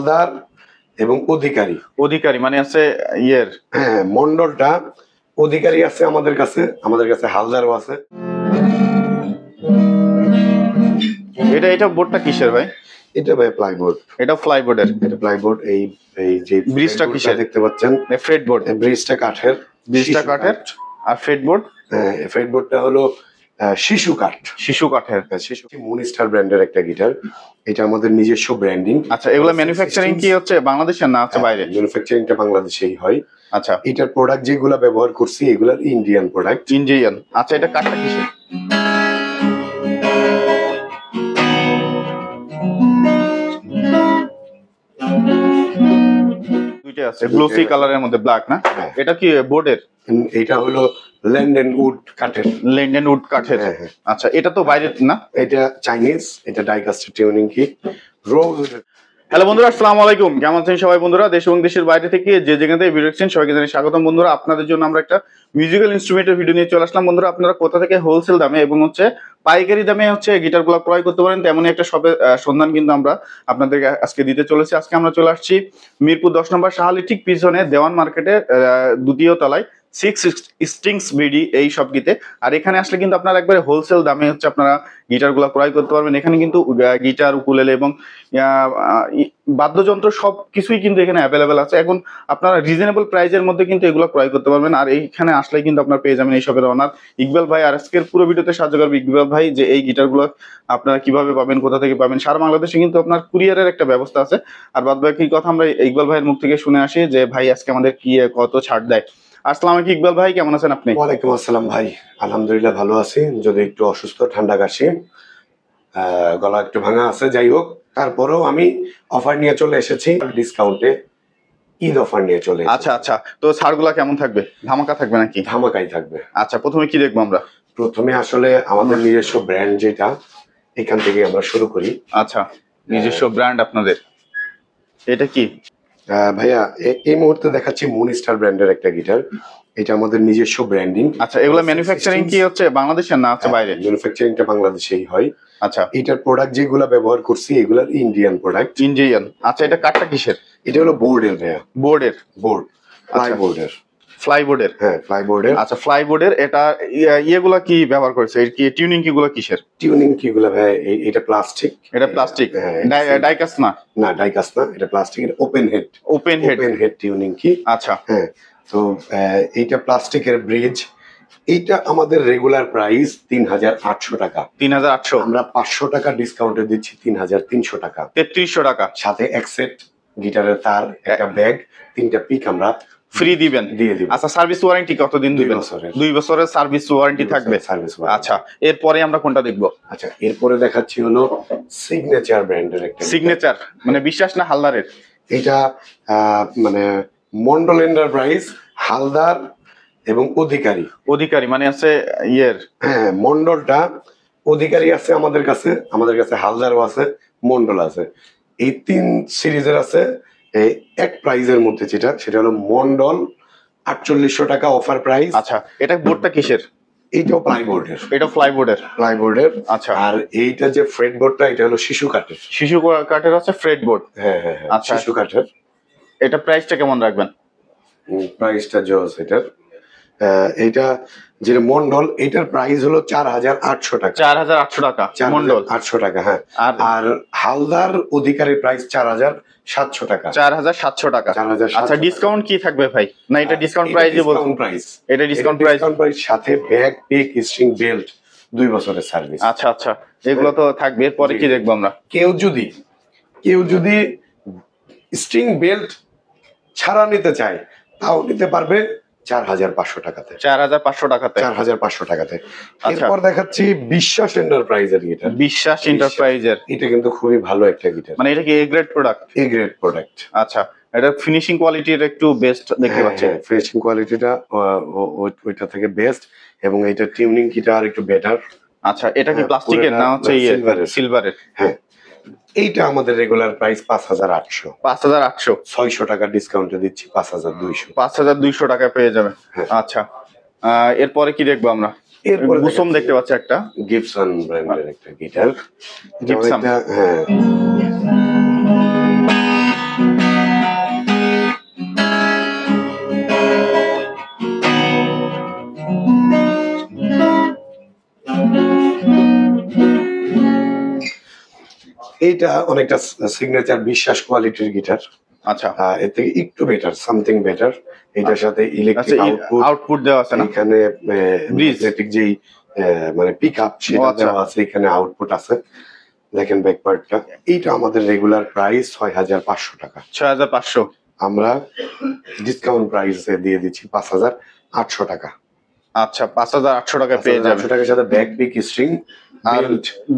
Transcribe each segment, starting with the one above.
হালদার এবং অধিকারী। অধিকারী মানে আছে ইয়ের, হ্যাঁ, মন্ডলটা অধিকারী আছে আমাদের কাছে হালদারও আছে। এটা বোর্ডটা কিসের ভাই? এটা ভাই প্লাইবোর্ড। এটা প্লাইবোর্ডের। এটা প্লাইবোর্ড। এই যে ব্রিজটা কিসের দেখতে পাচ্ছেন? Fred board. ব্রিজটা কাঠের। আর ফ্রেড বোর্ড? হ্যাঁ, ফ্রেড বোর্ডটা হলো শিশু কাঠের। মুনস্টার ব্র্যান্ডের একটা গিটার। এটা আমাদের নিজস্ব ব্র্যান্ডিং। আচ্ছা, এগুলা ম্যানুফ্যাকচারিং কি হচ্ছে বাংলাদেশের না হচ্ছে বাইরে? ম্যানুফ্যাকচারিংটা বাংলাদেশেই হয়। আচ্ছা, এটার প্রোডাক্ট যেগুলা ব্যবহার করছি এগুলা ইন্ডিয়ান প্রোডাক্ট। ইন্ডিয়ান। আচ্ছা, এটা কাঠটা কিসের? দুইটা আছে, গ্লোসি কালারের মধ্যে ব্ল্যাক না? এটা কি বোর্ডের? এটা হলো ল্যান্ডেন উড কাঠের। ল্যান্ডেন উড কাঠের। আচ্ছা, এটা তো বাইরের না? এটা চাইনিজ। এটা ডাইকাস্টার টিউনিং কি রোজ। হ্যালো বন্ধুরা, আসসালামু আলাইকুম। কেমন আছেন সবাই বন্ধুরা? দেশ এবং দেশের বাইরে থেকে যে যেখান থেকে ভিডিও দেখছেন সবাইকে জানাই স্বাগতম বন্ধুরা। আপনাদের জন্য আমরা একটা মিউজিক্যাল ইনস্ট্রুমেন্টের ভিডিও নিয়ে চলে আসলাম বন্ধুরা। আপনারা কোথা থেকে হোলসেল দামে এবং পাইকারি দামে গিটারগুলো ক্রয় করতে পারেন তেমনই একটা শপের সন্ধান কিন্তু আমরা আপনাদেরকে আজকে দিতে চলেছি। আজকে আমরা চলে আসছি মিরপুর 10 নম্বর শাহালি ঠিক পিছনে দেওয়ান মার্কেটের দ্বিতীয় তলায় 6 স্ট্রিংস বিডি এই শপটিতে। আর এখানে আসলে কিন্তু আপনারা একবারে হোলসেল দামে আপনারা গিটারগুলো ক্রয় করতে পারবেন। এখানে কিন্তু গিটার, উকুলেলে এবং বাদ্যযন্ত্র সব কিছুই কিন্তু এখানে অ্যাভেলেবেল আছে। এখন আপনারা রিজনেবল প্রাইসের মধ্যে কিন্তু এগুলো ক্রয় করতে পারবেন। আর এইখানে আসলে কিন্তু আপনারা পেয়ে যাবেন এই শপের অনার ইকবাল ভাই। আর আজকের পুরো ভিডিওতে সাহায্য করবে ইকবাল ভাই যে এই গিটারগুলো আপনারা কিভাবে পাবেন, কোথা থেকে পাবেন। সারা বাংলাদেশে কিন্তু আপনার কুরিয়ারের একটা ব্যবস্থা আছে। আর বাদ বাকি কথা আমরা ইকবাল ভাইয়ের মুখ থেকে শুনে আসি যে ভাই আজকে আমাদের কি কত ছাড় দেয়। আসসালামু আলাইকুম ইকবাল ভাই, কেমন আছেন আপনি? ওয়ালাইকুম আসসালাম ভাই, আলহামদুলিল্লাহ ভালো আছি। যদি একটু অসুস্থ, ঠান্ডা কাশি, গলা একটু ভাঙা আছে, যাই হোক তারপরেও আমি অফার নিয়ে চলে এসেছি। ডিসকাউন্টে ঈদ অফার নিয়ে চলে এসেছি। আচ্ছা আচ্ছা, তো ছাড়গুলা কেমন থাকবে? ধামাকা থাকবে নাকি? ধামাকাই থাকবে। আচ্ছা, প্রথমে কি দেখবো আমরা? প্রথমে আসলে আমাদের নিজস্ব ব্র্যান্ড যেটা, এখান থেকে আমরা শুরু করি। আচ্ছা, নিজস্ব ব্র্যান্ড আপনাদের। এটা কি ভাইয়া? এই মুহূর্তে দেখাচ্ছি মুনস্টার ব্র্যান্ডের একটা গিটার। এটা আমাদের নিজস্ব ব্র্যান্ডিং। আচ্ছা, এগুলা ম্যানুফ্যাকচারিং কি হচ্ছে বাংলাদেশের না হচ্ছে বাইরে? ম্যানুফ্যাকচারিংটা বাংলাদেশেই হয়। আচ্ছা, এটার প্রোডাক্ট যেগুলা ব্যবহার করছি এগুলা ইন্ডিয়ান প্রোডাক্ট। ইন্ডিয়ান। আচ্ছা, এটা কাঠটা কিসের? এটা হলো বোর্ডের ভাইয়া। বোর্ডের। প্লাইবোর্ডের। ফ্লাইবোর্ডের। হ্যাঁ, প্লাইবোর্ডের। আচ্ছা, ফ্লাইবোর্ডের। এটা ইয়েগুলা কি ব্যবহার করেছে? কি টিউনিং কিগুলা কিসের? টিউনিং কিগুলা ভাই এটা প্লাস্টিক। এটা প্লাস্টিক, ডাইকাস্ট না? না, ডাইকাস্ট না, এটা প্লাস্টিক। এটা open head. Open head tuning কি। আচ্ছা, হ্যাঁ। তো এইটা প্লাস্টিকের ব্রিজ। এইটা আমাদের রেগুলার প্রাইস ৩৮০০ টাকা। ৩৮০০। আমরা ৫০০ টাকা ডিসকাউন্টে দিচ্ছি ৩৩০০ টাকা। ৩৩০০ টাকা। সাথে এক সেট গিটারের তার, একটা ব্যাগ, 3টা পিক আমরা ফ্রি দিবেন? দিয়ে দিব। আচ্ছা, সার্ভিস ওয়ারেন্টি কতদিন দিবেন? 2 বছরের সার্ভিস ওয়ারেন্টি থাকবে। আচ্ছা, এরপরে আমরা কোনটা দেখবো? আচ্ছা, এরপরে দেখাচ্ছি হলো সিগনেচার ব্র্যান্ডের একটা। সিগনেচার মানে বিশ্বাস না হালদারের? এটা মানে মন্ডল এন্টারপ্রাইজ, হালদার এবং অধিকারী মানে আছে ইয়ের। হ্যাঁ, মন্ডলটা অধিকারী আছে আমাদের কাছে হালদারও আছে, মন্ডল আছে। এই 3 সিরিজের আছে। এক প্রাইজের মধ্যে সেটা হলো মন্ডল ৪৮০০ টাকা অফার প্রাইস। আচ্ছা, এটা বোর্ডটা কিসের? এইটাও প্লাইবোর্ডের। এটা প্লাইবোর্ডের। আচ্ছা, আর এইটা যে ফ্রেড বোর্ডটা, এটা হলো শিশু কাঠের আছে ফ্রেড বোর্ড। হ্যাঁ, আচ্ছা, শিশু কাঠের। এটা প্রাইসটা কেমন রাখবেন? প্রাইসটা জোস এটার। এইটা যেটা মন্ডল, এটার প্রাইস হলো ৪৮০০ টাকা। ৪৮০০ টাকা মন্ডল। ৮০০ টাকা, হ্যাঁ। আর হালদার অধিকারীর প্রাইস ৪৭০০ টাকা। ৪৭০০ টাকা। আচ্ছা, ডিসকাউন্ট কি থাকবে ভাই? না, এটা ডিসকাউন্ট প্রাইসই বলুন। এটা ডিসকাউন্ট প্রাইস সাথে ব্যাগ, পিক, স্ট্রিং, বেল্ট, 2 বছরের সার্ভিস। আচ্ছা আচ্ছা, এগুলো তো থাকবে। এরপরে কি দেখবো আমরা? কেউ যদি স্ট্রিং বেল্ট ছাড়া নিতে চায় তাও নিতে পারবে ৪৫০০ টাকাতে। ৪৫০০ টাকাতে। ৪৫০০ টাকাতে। এরপর দেখাচ্ছি বিশ্বাস এন্টারপ্রাইজের গিটার। বিশ্বাস এন্টারপ্রাইজের। এটা কিন্তু খুবই ভালো একটা গিটার। মানে এটা কি এ গ্রেড প্রোডাক্ট? আচ্ছা, এটা ফিনিশিং কোয়ালিটির একটু বেস্ট দেখতে পাচ্ছি। ফিনিশিং কোয়ালিটিটা ওইটা থেকে বেস্ট, এবং এটা টিউনিং কিটা আর একটু বেটার। আচ্ছা, এটা কি প্লাস্টিকের না হচ্ছে সিলভারের? হ্যাঁ, এইটা আমাদের রেগুলার প্রাইস ৫৮০০। ৫৮০০। ৬০০ টাকা ডিসকাউন্টে দিচ্ছি ৫২০০। ৫২০০ টাকায় পেয়ে যাবে। আচ্ছা, এরপরে কি দেখবো আমরা? এরপরে বুসম দেখতে পাচ্ছি একটা গিবসন ব্র্যান্ডের একটা গিটার। গিবসন। হ্যাঁ, এইটা অনেকটা সিগনেচার বিশ্বাস কোয়ালিটির গিটার। আচ্ছা এর থেকে একটু বেটার, সামথিং বেটার। এটার সাথে ইলেকট্রিক আউটপুট দেওয়া আছে না, এখানে Bridge। ইলেকট্রিক যেই মানে পিক আপ সেটা আচ্ছা। দেওয়া আছে, এখানে আউটপুট আছে। দেখেন ব্যাক পার্টটা, এইটা আমাদের রেগুলার প্রাইস 6,500 টাকা। 6,500। আমরা ডিসকাউন্ট প্রাইসে দিয়ে দিচ্ছি 5,800 টাকা। আচ্ছা 5,800 টাকা পেয়ে যাবেন। 5,800 টাকার সাথে ব্যাক পিক স্ট্রিং আর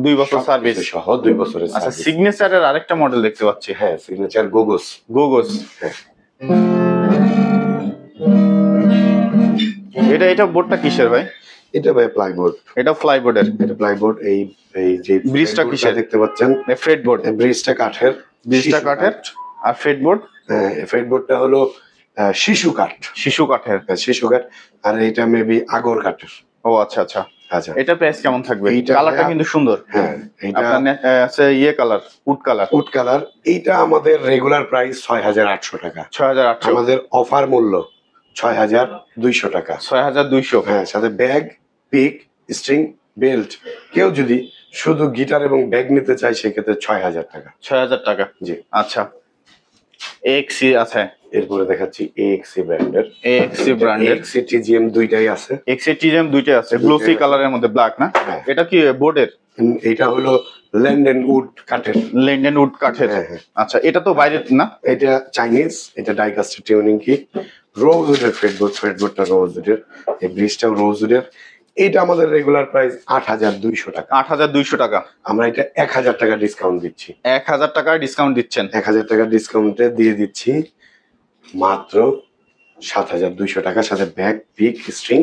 2 বছর সার্ভিস সহ 2 বছরের আচ্ছা সার্ভিস। সিগনেচারের আরেকটা মডেল দেখতে পাচ্ছি। হ্যাঁ, সিগনেচার গোগোস। গোগোস, হ্যাঁ, এটা বোর্ডটা কিসের ভাই? এটা ভাই প্লাইবোর্ড। এটা ফ্লাইবোর্ডের। এটা প্লাইবোর্ড। এই যে ব্রিজটা কিসের দেখতে পাচ্ছেন? Fred board. ব্রিজটা কাঠের। ব্রিজটা কাঠের। আর ফ্রেড বোর্ড? হ্যাঁ, ফ্রেড বোর্ডটা হলো শিশু কাঠ। শিশু কাঠের। শিশু কাঠ। আর এটা মেবি আগর কাঠের। ও আচ্ছা আচ্ছা আচ্ছা, এটা প্রাইস কেমন থাকবে? এইটা কালারটা কিন্তু সুন্দর। হ্যাঁ, এটা আপনার আছে ইয়ে colour, would colour. Would colour. এইটা আমাদের রেগুলার প্রাইস 6,800 টাকা। 6,800। আমাদের অফার মূল্য 6,200 টাকা। 6,200। হ্যাঁ, সাথে ব্যাগ, পিক, স্ট্রিং, বেল্ট। কেউ যদি শুধু গিটার এবং ব্যাগ নিতে চায় সেক্ষেত্রে 6,000 টাকা। 6,000 টাকা। জি। আচ্ছা এক্সি আছে। এরপরে দেখাচ্ছি এএক্সি ব্র্যান্ডের। এক্সি ব্র্যান্ডের। এএক্সি টিজিএম দুইটাই আছে। এক্সি টিজিএম দুইটাই আছে, গ্লোসি কালারের মধ্যে ব্ল্যাক না? হ্যাঁ। এটা কি বোর্ডের? এটা হলো ল্যান্ডেন উড কাঠের। লেন্ডেন উড কাঠের। হ্যাঁ, হ্যাঁ। আচ্ছা এটা তো বাইরে না? এটা চাইনিজ। এটা ডাইকাস্টার টিউনিং কি, রোজউডের ফ্রেডবোর্ডটা রোজউডের। এই ব্রিজটাও রোজউডের। এটা আমাদের রেগুলার প্রাইস 8,200 টাকা। 8,200 টাকা। আমরা এটা 1,000 টাকা ডিসকাউন্ট দিচ্ছি। 1,000 টাকা ডিসকাউন্ট দিচ্ছেন। 1,000 টাকা ডিসকাউন্টে দিয়ে দিচ্ছি মাত্র 7,200 টাকা, সাথে ব্যাক পিক, স্ট্রিং,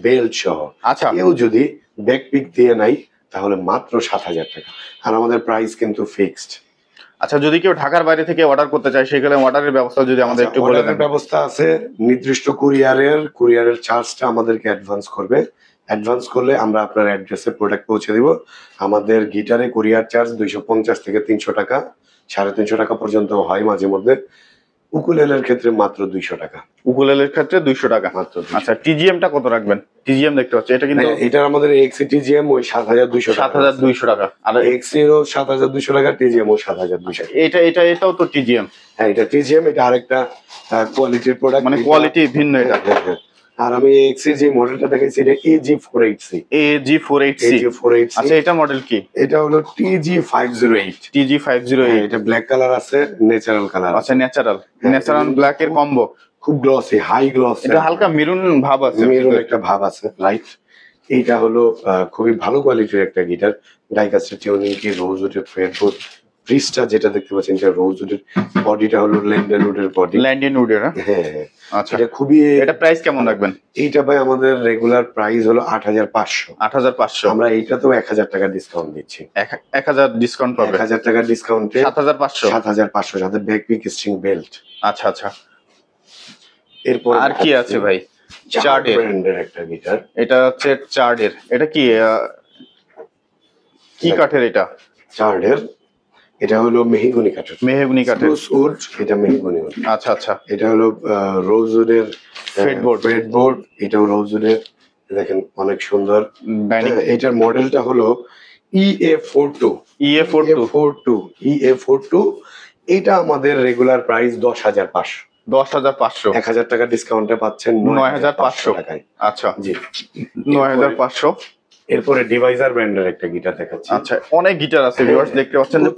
বেল্ট সহ। আচ্ছা কেউ যদি ব্যাক পিক দিয়ে নাই তাহলে মাত্র 7,000 টাকা। আর আমাদের প্রাইস কিন্তু ফিক্সড। আচ্ছা যদি কেউ ঢাকার বাইরে থেকে অর্ডার করতে চায় সেখানে অর্ডারের ব্যবস্থা যদি আমাদের একটু বলে দেন। ব্যবস্থা আছে, নির্দিষ্ট কুরিয়ারের চার্জটা আমাদেরকে অ্যাডভান্স করবে। অ্যাডভান্স করলে আমরা আপনার অ্যাড্রেসে প্রোডাক্ট পৌঁছে দিব। আমাদের গিটারে কুরিয়ার চার্জ 250 থেকে 300 টাকা, 350 টাকা পর্যন্ত হয় মাঝে মধ্যে। উকুলেলের ক্ষেত্রে মাত্র 200 টাকা। উকুলেলের ক্ষেত্রে 200 টাকা মাত্র 200। আচ্ছা টিজিএমটা কত রাখবেন? টিজিএম দেখতে পাচ্ছি এটা কিন্তু এটার আমাদের এক্সি টিজিএম ওই 7,200 টাকা। 7,200 টাকা। আর এক্সিরও 7,200 টাকা, টিজিএমও 7,200। এটাও তো টিজিএম। হ্যাঁ, এটা টিজিএম। এটা আরেকটা কোয়ালিটির প্রোডাক্ট, মানে কোয়ালিটি ভিন্ন এটা। হ্যাঁ, হ্যাঁ। আর আমি এক্সির যে মডেলটা দেখাইছি এটা AG480। AG480। AG480। আচ্ছা এটা মডেল কি? এটা হলো TG508। TG508। এটা ব্ল্যাক কালার আছে, ন্যাচারাল কালার আচ্ছা ন্যাচারাল ব্ল্যাক এর কম্বো। খুব গ্লসি, হাই গ্লস। এটা হালকা মেরুন ভাব আছে। মেরুন একটা ভাব আছে, রাইট। এইটা হলো খুবই ভালো কোয়ালিটির একটা গিটার। ডাইকাস্টার টিউনিং কি, রোজউডের ফ্রেডবোর্ড। ব্রিজটা যেটা দেখতে পাচ্ছেন এটা রোজউডের, বডিটা হলো ল্যান্ডেন উডের বডি। ল্যান্ডেন উডের। হ্যাঁ, হ্যাঁ। আচ্ছা এটা খুবই, এটা প্রাইস কেমন রাখবেন? এইটা ভাই আমাদের রেগুলার প্রাইস হলো 8,500। 8,500। আমরা এইটাতেও 1,000 টাকা ডিসকাউন্ট দিচ্ছি। 1,000 ডিসকাউন্ট পাবে। 1,000 টাকা ডিসকাউন্টে 7,500। 7,500 সাথে ব্যাক পিক, স্ট্রিং, বেল্ট। আচ্ছা আচ্ছা এরপর আর কি আছে ভাই? চার্ডের ব্র্যান্ডের একটা গিটার। এটা হচ্ছে চার্ডের। এটা কি কি কাঠের এটা? চার্ডের। এটা হলো মেহগনি কাঠের। মেহগনি কাঠের। স্প্রুস উড, এটা মেহগনি উড। আচ্ছা আচ্ছা এটা হলো রোজউডের ফ্রেডবোর্ড। ফ্রেডবোর্ড। এটাও রোজউডের। দেখেন অনেক সুন্দর। এটার মডেলটা হলো EA42। EA42। এটা আমাদের রেগুলার প্রাইস 10,500। 10,500। 1,000 টাকা ডিসকাউন্টে পাচ্ছেন 9,500 টাকায়। আচ্ছা জি, 9,500। এরপরে ডিভাইজার ব্র্যান্ডের একটা গিটার দেখাচ্ছি। আচ্ছা অনেক গিটার আছে ভিউয়ার্স, দেখতে পাচ্ছেন যে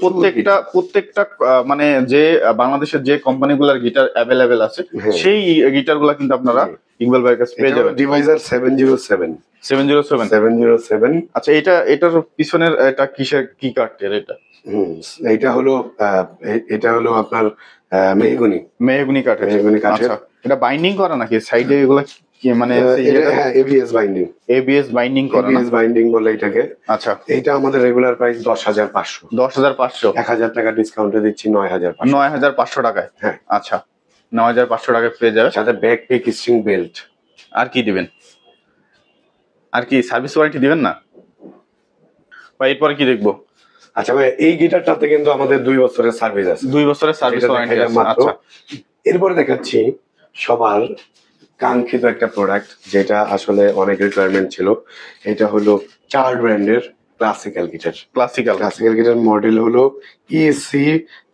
প্রত্যেকটা মানে যে বাংলাদেশের যে কোম্পানিগুলোর গিটার অ্যাভেলেবেল আছে সেই গিটারগুলো কিন্তু আপনারা ইকবাল ভাইয়ের কাছে পেয়ে যাবেন। ডিভাইজার 707। 707। আচ্ছা এটার পিছনের এটা কি কাঠের এটা? এটা হলো আপনার মেহগনি কাঠের। কাঠের। আচ্ছা এটা বাইন্ডিং করা নাকি সাইডে এগুলা কি মানে? হ্যাঁ, ABS বাইন্ডিং। ABS বাইন্ডিং করা না? ABS বাইন্ডিং বলে এটাকে। আচ্ছা এটা আমাদের রেগুলার প্রাইস 10,500। 10,500। 1,000 টাকা ডিসকাউন্টে দিচ্ছি 9,500। 9,500 টাকায়। হ্যাঁ। আচ্ছা 9,500 টাকায় পেয়ে যাবে। সাথে ব্যাক পিক, স্ট্রিং, বেল্ট। আর কি দিবেন? আর কি সার্ভিস ওয়ারেন্টি দিবেন না ভাই? এরপরে কি দেখবো? আচ্ছা ভাই, এই গিটারটাতে কিন্তু আমাদের 2 বছরের সার্ভিস আছে। 2 বছরের সার্ভিস ওয়ারেন্টি আছে। আচ্ছা এরপরে দেখাচ্ছি সবার কাঙ্ক্ষিত একটা প্রোডাক্ট যেটা আসলে অনেক রিকোয়ারমেন্ট ছিল। এটা হলো চার্ড ব্র্যান্ডের classical guitar. Classical. Classical guitar model হলো EC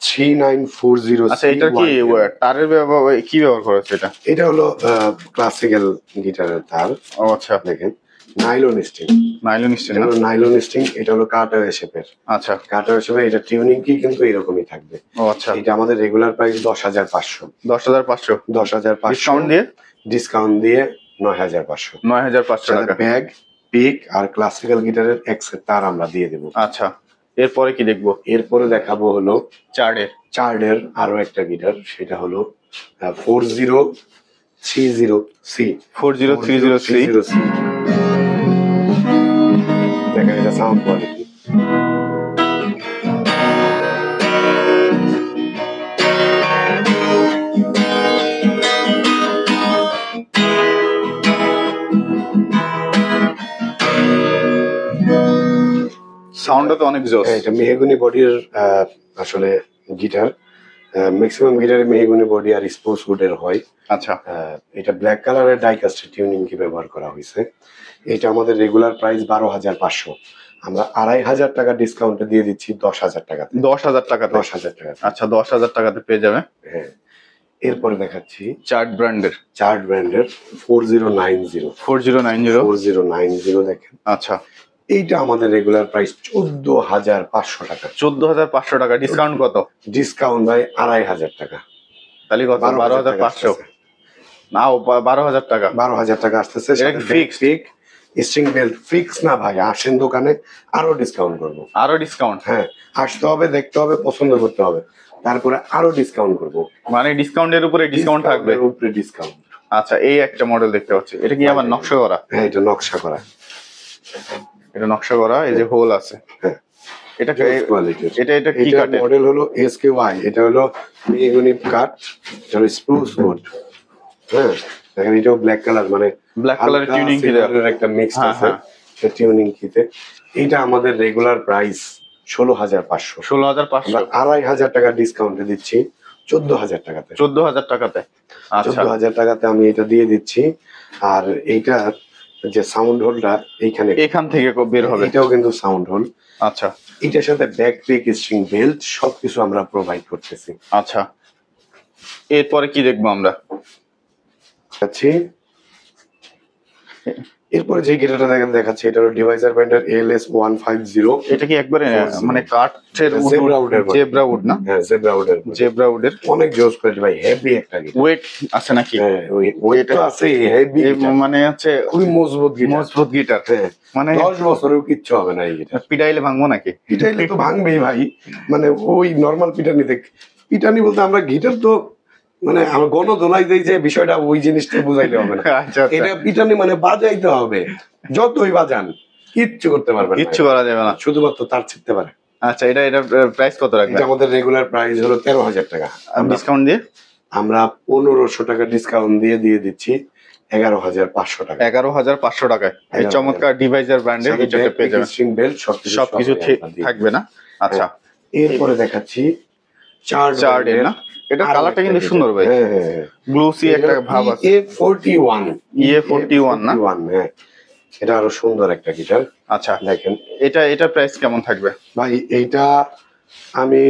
3940। আচ্ছা, এটা কি তারের কি ব্যবহার করা হচ্ছে এটা? এটা হলো ক্লাসিক্যাল গিটারের তার। ও আচ্ছা, দেখেন নাইলন স্ট্রিং। নাইলন স্ট্রিং না? Nylon string. এটা হলো কাটার শেপের। আচ্ছা, কাটার শেপের। এটা টিউনিং কি কিন্তু এরকমই থাকবে। ও আচ্ছা। এটা আমাদের রেগুলার প্রাইস 10,500। 10,500। 10,500 ডিসকাউন্ট দিয়ে? ডিসকাউন্ট দিয়ে 9,500। 9,500 টাকা। ব্যাগ, পিক আর ক্লাসিক্যাল গিটারের এক সেট তার আমরা দিয়ে দেবো। আচ্ছা, এরপরে কি দেখবো? এরপরে দেখাবো হলো চার্ডের আরো একটা গিটার, সেটা হলো 4030C। 4030C। দেখেন এটা সাউন্ড কোয়ালিটি। সাউন্ডটা তো অনেক জোস। এটা মেহগনি বডির আসলে গিটার। ম্যাক্সিমাম গিটারে মেহগনি বডি আর স্পোর্টস উডের হয়। আচ্ছা, এটা ব্ল্যাক কালারের ডাইকাস্ট টিউনিং কি ব্যবহার করা হয়েছে। এটা আমাদের রেগুলার প্রাইস 12,500। আমরা 2,500 টাকা ডিসকাউন্টে দিয়ে দিচ্ছি 10,000 টাকাতে। 10,000 টাকাতে? 10,000 টাকা। আচ্ছা, 10,000 টাকাতে পেয়ে যাবে। হ্যাঁ। এরপরে দেখাচ্ছি চার্ড ব্র্যান্ডের 4090। 4090 দেখেন। আচ্ছা, এইটা আমাদের রেগুলার প্রাইস 14,500 টাকা। 14,500 টাকা। ডিসকাউন্ট কত? ডিসকাউন্ট ভাই 2,500 টাকা। তাহলে কত? 12,500 না, 12,000 টাকা। 12,000 টাকা আসতেছে। ফিক্সড স্ট্রিং বেল্ট ফিক্স না ভাই, আসেন দোকানে আরো ডিসকাউন্ট করবো। আরো ডিসকাউন্ট? হ্যাঁ, আসতে হবে, দেখতে হবে, পছন্দ করতে হবে, তারপরে আরো ডিসকাউন্ট করবো। মানে ডিসকাউন্টের উপরে ডিসকাউন্ট থাকবে? উপরে ডিসকাউন্ট। আচ্ছা, এই একটা মডেল দেখতে পাচ্ছি। এটা কি আবার নকশা করা? হ্যাঁ, এটা নকশা করা। এই যে হোল আছে। হ্যাঁ, এটা কোয়ালিটির। এটা কি কাঠের? মডেল হলো SKY। এটা হলো মেহগনি কাঠ, এটা হলো স্প্রুস উড। হ্যাঁ, দেখেন এটাও ব্ল্যাক কালার, মানে ব্ল্যাক কালারের টিউনিং কি একটা মিক্স আছে সে টিউনিং কিতে। এটা আমাদের রেগুলার প্রাইস 16,500। 16,500। 2,500 টাকা ডিসকাউন্টে দিচ্ছি 14,000 টাকাতে। 14,000 টাকাতে। আচ্ছা, 14,000 টাকাতে আমি এটা দিয়ে দিচ্ছি। আর এইটা যে সাউন্ড হোলটা এখান থেকে বের হবে, এটাও কিন্তু সাউন্ড হোল। আচ্ছা, এটার সাথে ব্যাক পিক, স্ট্রিং বেল্ট সবকিছু আমরা প্রোভাইড করতেছি। আচ্ছা, এরপরে কি দেখবো আমরা? এরপরে যে গিটারটা দেখাচ্ছি এটা হলো ডিভাইসার ব্র্যান্ডের ALS 150। এটা কি একবারে মানে কাঠের জেব্রা উড না? হ্যাঁ, জেব্রা উডের অনেক জোস কোয়ালিটি ভাই, হেভি একটা গিটার। ওয়েট আছে নাকি? হ্যাঁ, ওয়েট তো আছে, হেভি মানে হচ্ছে খুবই মজবুত গিটার। হ্যাঁ, মানে 10 বছরেও কিচ্ছু হবে না এই গিটার। পিটাইলে ভাঙবো নাকি? পিটাইলে তো ভাঙবেই ভাই, মানে ওই নরমাল পিটানি বলতে আমরা গিটার তো মানে আমরা গণধোলাই দেই যে বিষয়টা, ওই জিনিসটা বুঝাইলে হবে না। আচ্ছা, এটা পিটানি মানে বাজাইতে হবে, যতই বাজান কিচ্ছু করতে পারবে না, কিচ্ছু করা যাবে না, শুধুমাত্র তার ছিটতে পারে। আচ্ছা, এটা প্রাইস কত রাখবেন? এটা আমাদের রেগুলার প্রাইস হলো 13,000 টাকা। ডিসকাউন্ট দিয়ে আমরা 1,500 টাকা ডিসকাউন্ট দিয়ে দিচ্ছি 11,500 টাকা। 11,500 টাকায় এই চমৎকার ডিভাইজার ব্র্যান্ডের গিটারটা পেয়ে যাবেন। স্ট্রিং বেল্ট সবকিছু থাকবে না? আচ্ছা, এরপরে দেখাচ্ছি চার্ডের না? এটা কালারটা কিন্তু সুন্দর ভাই, গ্লোসি একটা ভাব আছে। EA41 না? হ্যাঁ, এটা আরো সুন্দর একটা গিটার। আচ্ছা, দেখেন এটা প্রাইস কেমন থাকবে ভাই? এইটা আমি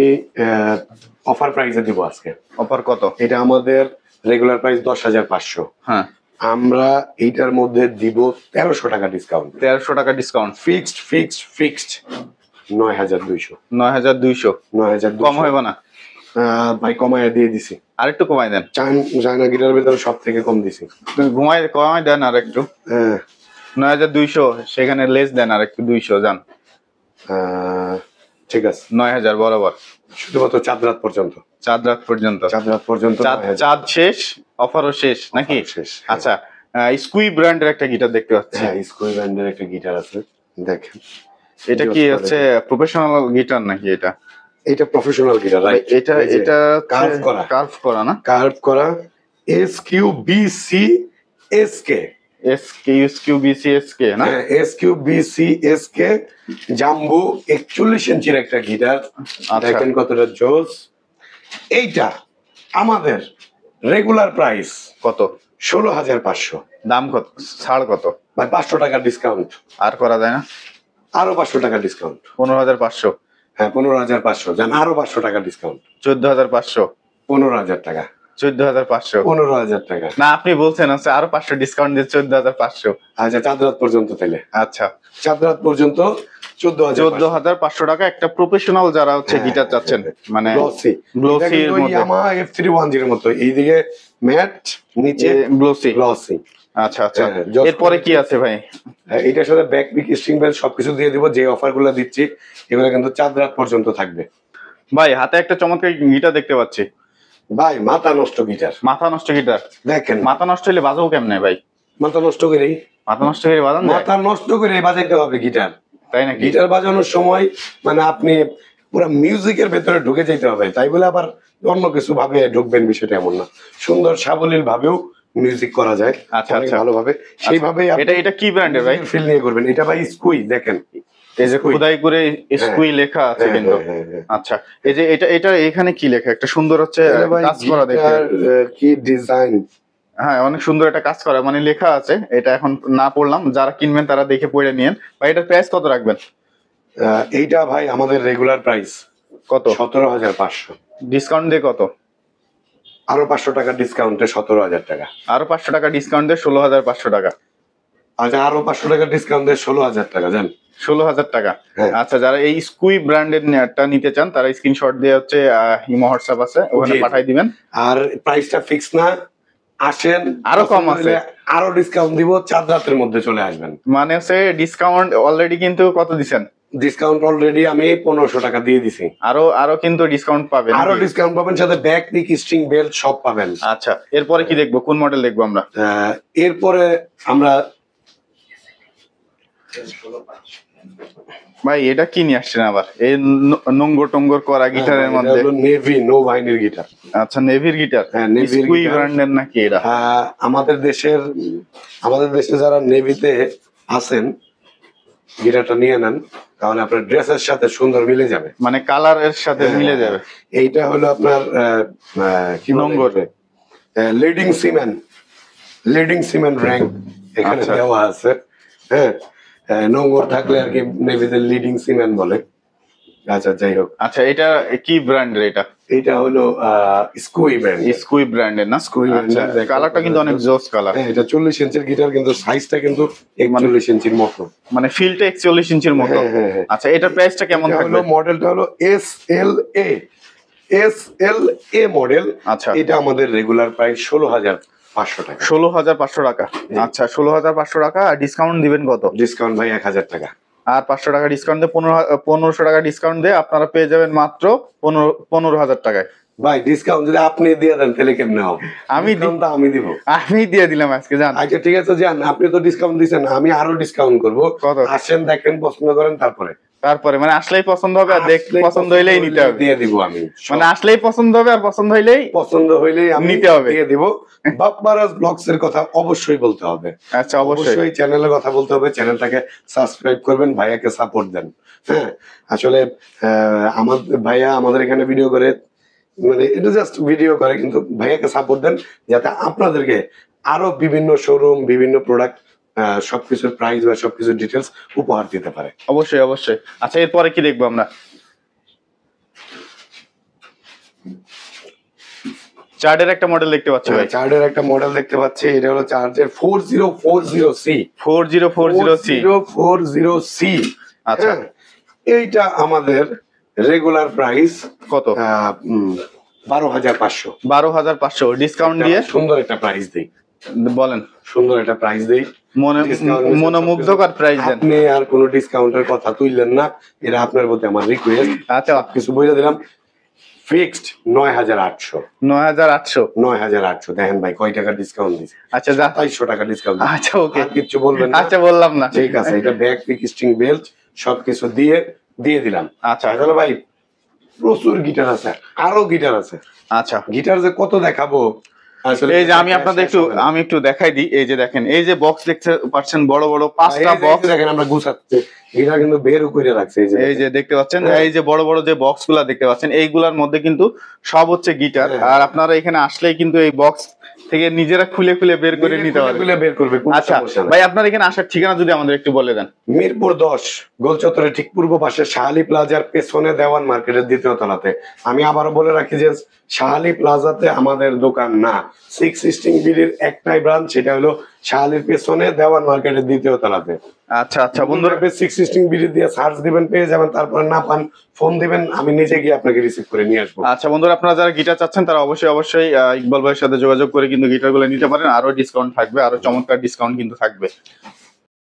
অফার প্রাইসে দিব আজকে। অফার কত? এটা আমাদের রেগুলার প্রাইস 10,500। হ্যাঁ, আমরা এইটার মধ্যে দিব 1300 টাকা ডিসকাউন্ট। 1300 টাকা ডিসকাউন্ট। ফিক্সড 9,200। 9,200 কম হবে না ভাই? কমায় দিয়ে দিছি, আরেকটু কমাই দেন। চায়না গিটারের ভিতরে সব থেকে কম দিছি। কমাই দেন আর একটু। 9,200, সেখানে লেস দেন আর একটু 200 যান। ঠিক আছে, 9,000 বরাবর, শুধুমাত্র চাঁদ রাত পর্যন্ত। চাঁদ শেষ, অফারও শেষ নাকি? শেষ। আচ্ছা, স্কুই ব্র্যান্ডের একটা গিটার দেখতে পাচ্ছি। হ্যাঁ, স্কুই ব্র্যান্ডের একটা গিটার আছে, দেখেন। এটা কি হচ্ছে প্রফেশনাল গিটার নাকি? এটা প্রফেশনাল গিটার, রাইট? এটা কার্ভ করা না? কার্ভ করা SQBC SK না? SQBC SK জাম্বো 41 ইঞ্চির একটা গিটার। দেখেন কতটা জোস। এইটা আমাদের রেগুলার প্রাইস কত? 16,500। দাম কত? ছাড় কত? ভাই 500 টাকা ডিসকাউন্ট। আর করা যায় না? আরো 500 টাকা ডিসকাউন্ট। 15,500। হ্যাঁ 15,500, যান আরো 500 টাকা ডিসকাউন্ট। 14,500। 15,000 টাকা। 14,500। 15,000 টাকা। না আপনি বলছেন হচ্ছে আরো 500 ডিসকাউন্ট দিয়ে 14,500। আচ্ছা চাঁদ রাত পর্যন্ত তাইলে। আচ্ছা চাঁদ রাত পর্যন্ত 14,500 টাকা। একটা প্রফেশনাল যারা হচ্ছে গিটার চাচ্ছেন, মানে গ্লসি গ্লোসির মধ্যে, ইয়ামাহা F310 এর মতো, এইদিকে ম্যাট নিচে গ্লোসি। গ্লসি। আচ্ছা আচ্ছা, এরপরে কি আছে ভাই? এটার সাথে ব্যাক পিক স্ট্রিং বেল সবকিছু দিয়ে দিব। যে অফার গুলো দিচ্ছি এগুলো কিন্তু চাঁদ রাত পর্যন্ত থাকবে। ভাই হাতে একটা চমৎকার গিটার দেখতে পাচ্ছি ভাই, মাথা নষ্ট গিটার। মাথা নষ্ট গিটার দেখেন মাথা নষ্ট হলে বাজাবো কেমনে ভাই? মাথা নষ্ট করেই, মাথা নষ্ট করে বাজান যায়? মাথা নষ্ট করে বাজাইতে হবে গিটার। তাই নাকি? গিটার বাজানোর সময় মানে আপনি পুরো মিউজিকের ভেতরে ঢুকে যেতে হবে, তাই বলে আবার অন্য কিছু ভাবে ঢুকবেন বিষয়টা এমন না। সুন্দর সাবলীল ভাবেও মিউজিক করা যায়। আচ্ছা অনেক আচ্ছা, ভালোভাবে সেইভাবে এটা কি ব্র্যান্ডের ভাই? ফিল নিয়ে করবেন। এটা ভাই স্কুই, দেখেন এই যে খোদাই করে স্কুই লেখা আছে কিন্তু। হ্যাঁ। আচ্ছা এই যে এটা এখানে কি লেখা? একটা সুন্দর হচ্ছে কাজ করা দেখে, কি ডিজাইন। হ্যাঁ অনেক সুন্দর একটা কাজ করা, মানে লেখা আছে। এটা এখন না পড়লাম, যারা কিনবেন তারা দেখে পড়ে নিয়েন। ভাই এটার প্রাইস কত রাখবেন? এইটা ভাই আমাদের রেগুলার প্রাইস কত? 17,500। ডিসকাউন্ট দিয়ে কত? আরো 500 টাকা ডিসকাউন্টে 17,000 টাকা। আরো 500 টাকা ডিসকাউন্ট দিয়ে 16,500 টাকা। আচ্ছা আরো 500 টাকা ডিসকাউন্ট দিয়ে 16,000 টাকা, জান 16,000 টাকা। হ্যাঁ। আচ্ছা যারা এই স্কুই ব্র্যান্ডের নেটটা নিতে চান তারা স্ক্রিনশট দিয়ে হচ্ছে ইমো হোয়াটসঅ্যাপ আছে ওখানে জি। পাঠিয়ে দিবেন। আর প্রাইসটা ফিক্স না, আসেন আরো কম আছে, আরো ডিসকাউন্ট দিব। চাঁদ রাতের মধ্যে চলে আসবেন। মানে হচ্ছে ডিসকাউন্ট অলরেডি কিন্তু কত দিছেন? ডিসকাউন্ট অলরেডি আমি 1500 টাকা দিয়ে দিছি। আরো কিন্তু ডিসকাউন্ট পাবেন, আরো ডিসকাউন্ট পাবেন, সাথে ব্যাক পিক স্ট্রিং বেল্ট সব পাবেন। আচ্ছা এরপরে কি দেখবো? কোন মডেল দেখবো আমরা? এরপরে আমরা ভাই এটা কি নিয়ে আসছেন আবার? এই নোংর টোঙ্গর করা গিটারের মধ্যে নেভি নৌবাহিনীর গিটার। আচ্ছা নেভির গিটার। হ্যাঁ, নেভির স্কুই গিটার। ব্র্যান্ডের নাকি এটা? আমাদের দেশে যারা নেভিতে আছেন গিটারটা নিয়ে নেন, তাহলে আপনার ড্রেসের সাথে সুন্দর মিলে যাবে, মানে কালারের সাথে মিলে যাবে। এইটা হলো আপনার কি নোংর লিডিং সিমেন্ট র্যাঙ্ক এখানে আচ্ছা। দেওয়া আছে। হ্যাঁ, নোংর থাকলে আর কি নেভিতে লিডিং সিমেন্ট বলে। আচ্ছা যাই হোক, আচ্ছা এটা কি ব্র্যান্ডের? এইটা হলো স্কুই ব্র্যান্ড। স্কুই ব্র্যান্ডের না? স্কুই আচ্ছা ব্র্যান্ডের। কালারটা কিন্তু অনেক জোস কালার। হ্যাঁ, এটা 40 ইঞ্চির গিটার, কিন্তু সাইজটা কিন্তু 41 ইঞ্চির মতো, মানে ফিলটা 41 ইঞ্চির মতো। হ্যাঁ। আচ্ছা এটার প্রাইসটা কেমন এটা থাকবে? হলো মডেলটা হলো SLA মডেল। আচ্ছা এটা আমাদের রেগুলার প্রাইস 16,500 টাকা। 16,500 টাকা। আচ্ছা 16,500 টাকা। আর ডিসকাউন্ট দিবেন কত? ডিসকাউন্ট ভাই 1,000 টাকা। আর 500 টাকা ডিসকাউন্ট দিয়ে 1500 টাকা ডিসকাউন্ট দিয়ে আপনারা পেয়ে যাবেন মাত্র 15,000 টাকায়। ভাই ডিসকাউন্ট যদি আপনি দিয়ে দেন তাহলে কেমনে হবে? আমি আমি দিব। আমি দিয়ে দিলাম আজকে, জান। আচ্ছা ঠিক আছে, যান, আপনি তো ডিসকাউন্ট দিচ্ছেন, আমি আরো ডিসকাউন্ট করবো। কত? আসেন, দেখেন, পছন্দ করেন, তারপরে মানে আসলেই পছন্দ হবে, আর পছন্দ হইলেই নিতে হবে। দিয়ে দিব আমি, মানে আসলেই পছন্দ হবে, আর পছন্দ হইলেই আমি নিতে হবে, দিয়ে দিব। বাপ্পারাজ ব্লগস এর কথা অবশ্যই বলতে হবে। আচ্ছা অবশ্যই চ্যানেলের কথা বলতে হবে। চ্যানেলটাকে সাবস্ক্রাইব করবেন, ভাইয়াকে সাপোর্ট দেন। হ্যাঁ, আসলে আমার ভাইয়া আমাদের এখানে ভিডিও করে, মানে এটা জাস্ট ভিডিও করে, কিন্তু ভাইয়াকে সাপোর্ট দেন যাতে আপনাদেরকে আরো বিভিন্ন শোরুম, বিভিন্ন প্রোডাক্ট, সবকিছুর প্রাইস বা সবকিছুর ডিটেলস উপহার দিতে পারে। অবশ্যই। আচ্ছা এরপরে কি দেখবো আমরা? চার্ডের একটা মডেল দেখতে পাচ্ছি ভাই। চার্ডের একটা মডেল দেখতে পাচ্ছি, এটা হলো চার্জের 4040C। 4040C। আচ্ছা, এইটা আমাদের রেগুলার প্রাইস কত? 12,500। 12,500 ডিসকাউন্ট দিয়ে সুন্দর একটা প্রাইস দেই। বলেন, সুন্দর একটা প্রাইস দেই, মনোমুগ্ধকর প্রাইস দেন। আপনি আর কোনো ডিসকাউন্টের কথা তুললেন না, এটা আপনার প্রতি আমার রিকোয়েস্ট। আচ্ছা কিছু বলে দিলাম, ফিক্সড 9,800। 9,800 দেখেন ভাই কয় টাকা ডিসকাউন্ট দিছে। আচ্ছা 2,500 টাকা ডিসকাউন্ট। আচ্ছা ওকে, কিছু বলবেন না? আচ্ছা বললাম না, ঠিক আছে। এটা ব্যাক পিক স্ট্রিং বেল্ট সবকিছু দিয়ে দিলাম। আচ্ছা তাহলে ভাই প্রচুর গিটার আছে, আরো গিটার আছে। আচ্ছা গিটার যে কত দেখাবো, এই যে আমি আপনাদের একটু দেখাই দিই। এই যে দেখেন, এই যে বক্স দেখতে পাচ্ছেন, বড় বড় 5টা বক্স দেখেন, আমরা গুছাচ্ছি। গিটার কিন্তু বের করে রাখছে। এই যে দেখতে পাচ্ছেন, এই যে বড় বড় যে বক্স গুলা দেখতে পাচ্ছেন, এইগুলার মধ্যে কিন্তু সব হচ্ছে গিটার। আর আপনারা এখানে আসলেই কিন্তু এই বক্স থেকে নিজেরা খুলে খুলে বের করে নিতে পারবে। খুলে বের করবে, কোনো আচ্ছা সমস্যা নাই। ভাই, আপনার এখানে আসার ঠিকানা যদি আমাদের একটু বলে দেন। মিরপুর 10 গোল চত্বরের ঠিক পূর্ব পাশে শাহালি প্লাজার পেছনে দেওয়ান মার্কেটের দ্বিতীয় তলাতে। আমি আবারও বলে রাখি যে শাহালি প্লাজাতে আমাদের দোকান না, 616 বিডির একটাই ব্রাঞ্চ, সেটা হলো শাহালির পেছনে দেওয়ান মার্কেটের দ্বিতীয় তলাতে। আচ্ছা আচ্ছা বন্ধুরা, 616 বিডি দিয়ে সার্চ দিবেন, পেয়ে যাবেন। তারপরে না পান ফোন দিবেন, আমি নিজে গিয়ে আপনাকে রিসিভ করে নিয়ে আসবো। আচ্ছা বন্ধুরা, আপনারা যারা গিটার চাচ্ছেন তারা অবশ্যই ইকবাল ভাইয়ের সাথে যোগাযোগ করে কিন্তু গিটার গুলো নিতে পারেন। আরো ডিসকাউন্ট থাকবে, আরো চমৎকার ডিসকাউন্ট কিন্তু থাকবে।